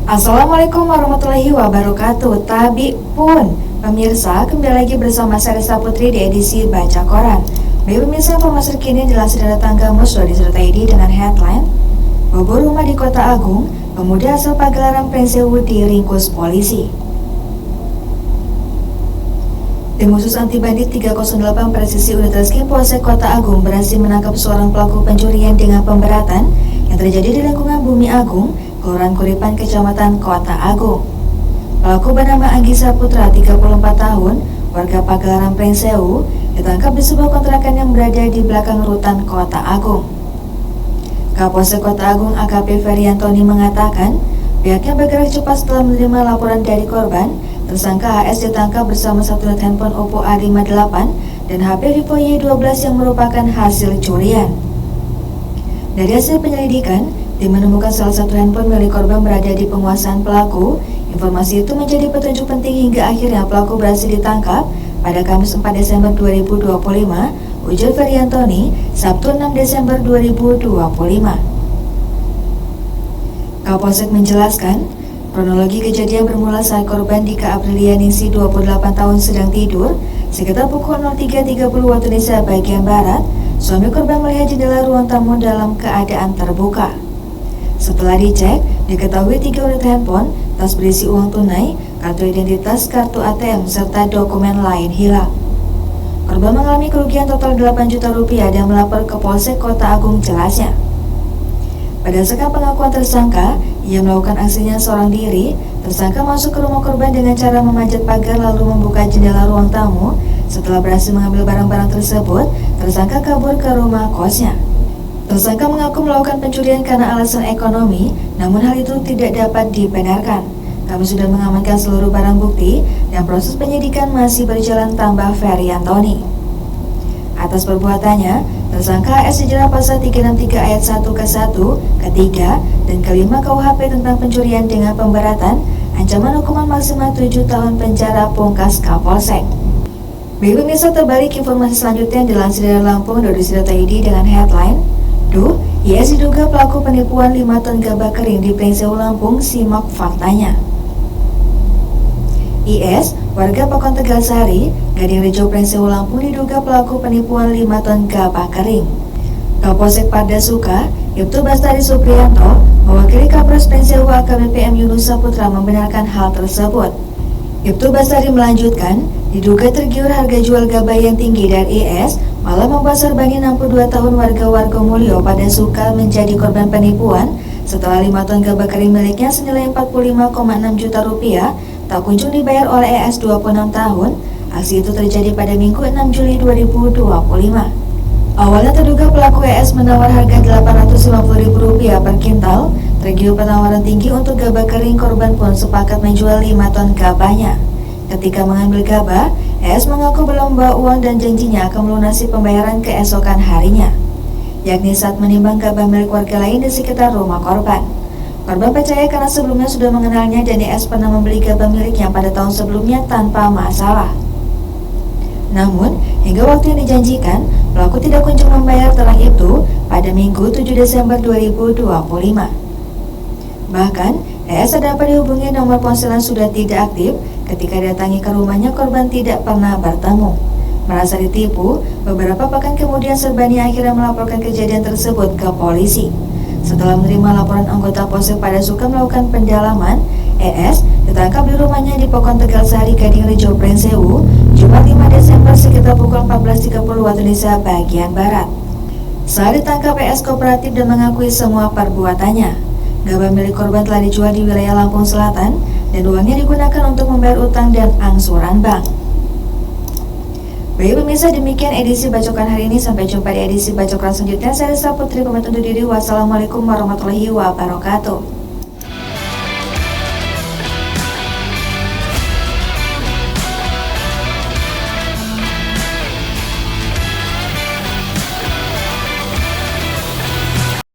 Assalamualaikum warahmatullahi wabarakatuh. Tabi pun pemirsa, kembali lagi bersama saya Risa Putri di edisi Baca Koran. Baik pemirsa, informasi terkini dilansir dari tangga Musra di Surat ID dengan headline Bobor rumah di Kota Agung, pemuda asal Pagelaran Prinsewu diringkus polisi. Tim khusus anti bandit 308 presisi unit Reskrim Polsek Kota Agung berhasil menangkap seorang pelaku pencurian dengan pemberatan yang terjadi di lingkungan Bumi Agung, Kelurahan Kuripan, Kecamatan Kota Agung. Pelaku bernama Anggi Saputra, 34 tahun, warga Pagelaran Prinsewu, ditangkap di sebuah kontrakan yang berada di belakang rutan Kota Agung. Kapolsek Kota Agung AKP Feryantoni mengatakan, pihaknya bergerak cepat setelah menerima laporan dari korban. Tersangka HS ditangkap bersama satu unit handphone Oppo A58 dan HP Vivo Y12 yang merupakan hasil curian. Dari hasil penyelidikan, tim menemukan salah satu handphone milik korban berada di penguasaan pelaku. Informasi itu menjadi petunjuk penting hingga akhirnya pelaku berhasil ditangkap pada Kamis 4 Desember 2025, ujar Feryantoni, Sabtu 6 Desember 2025. Kapolsek menjelaskan, kronologi kejadian bermula saat korban Dika Aprilia Ningsih 28 tahun sedang tidur sekitar pukul 03.30 waktu Indonesia bagian Barat. Suami korban melihat jendela ruang tamu dalam keadaan terbuka. Setelah dicek, diketahui 3 unit handphone, tas berisi uang tunai, kartu identitas, kartu ATM, serta dokumen lain hilang. Korban mengalami kerugian total 8 juta rupiah dan melapor ke Polsek Kota Agung, jelasnya. Berdasarkan pengakuan tersangka, ia melakukan aksinya seorang diri. Tersangka masuk ke rumah korban dengan cara memanjat pagar lalu membuka jendela ruang tamu. Setelah berhasil mengambil barang-barang tersebut, tersangka kabur ke rumah kosnya. Tersangka mengaku melakukan pencurian karena alasan ekonomi, namun hal itu tidak dapat dibenarkan. Kami sudah mengamankan seluruh barang bukti dan proses penyidikan masih berjalan, tambah Feryantoni. Atas perbuatannya, tersangka HS dijerat pasal 363 ayat 1 ke 1, ke-3, dan ke-5 KUHP tentang pencurian dengan pemberatan, ancaman hukuman maksimal 7 tahun penjara, pungkas Kapolsek. Baik pemirsa, terbalik informasi selanjutnya dilansir dari Lampung dari Surat.id dengan headline IS diduga pelaku penipuan 5 ton gabah kering di Prinsewu Lampung, simak faktanya. IS, warga Pekon Tegalsari, Gading Rejo, Prinsewu Lampung, diduga pelaku penipuan 5 ton gabah kering. Kapolsek Pardasuka, Ibtu Bastari Supriyanto, mewakili Kapolres Prinsewu AKBP M Yunus Saputra membenarkan hal tersebut. Ibtu Bastari melanjutkan, diduga tergiur harga jual gabah yang tinggi dari IS, malah membuat Sarbani 62 tahun warga Wargomulyo Pardasuka menjadi korban penipuan setelah 5 ton gabah kering miliknya senilai 45,6 juta rupiah tak kunjung dibayar oleh ES 26 tahun. Aksi itu terjadi pada Minggu 6 Juli 2025. Awalnya terduga pelaku ES menawar harga Rp850.000 per kintal. Tergiur penawaran tinggi untuk gabah kering, korban pun sepakat menjual 5 ton gabahnya. Ketika mengambil gabah, ES mengaku belum membawa uang dan janjinya akan melunasi pembayaran keesokan harinya, yakni saat menimbang gabah milik warga lain di sekitar rumah korban. Korban percaya karena sebelumnya sudah mengenalnya dan ES pernah membeli gabah miliknya pada tahun sebelumnya tanpa masalah. Namun, hingga waktu yang dijanjikan, pelaku tidak kunjung membayar terang itu pada Minggu 7 Desember 2025. Bahkan, ES dapat dihubungi nomor ponsel yang sudah tidak aktif. Ketika datangi ke rumahnya, korban tidak pernah bertemu. Merasa ditipu, beberapa pekan kemudian Sarbani akhirnya melaporkan kejadian tersebut ke polisi. Setelah menerima laporan anggota Polsek Pardasuka melakukan pendalaman, ES ditangkap di rumahnya di Pekon Tegalsari, Gading Rejo, Prinsewu, Jumat 5 Desember sekitar pukul 14.30 waktu Indonesia bagian Barat. Saat ditangkap, ES kooperatif dan mengakui semua perbuatannya. Gabah milik korban telah dijual di wilayah Lampung Selatan dan uangnya digunakan untuk membayar utang dan angsuran bank. Baik pemirsa, demikian edisi Bacokan hari ini. Sampai jumpa di edisi Bacokan selanjutnya. Saya Risa Putri pamit undur diri. Wassalamualaikum warahmatullahi wabarakatuh.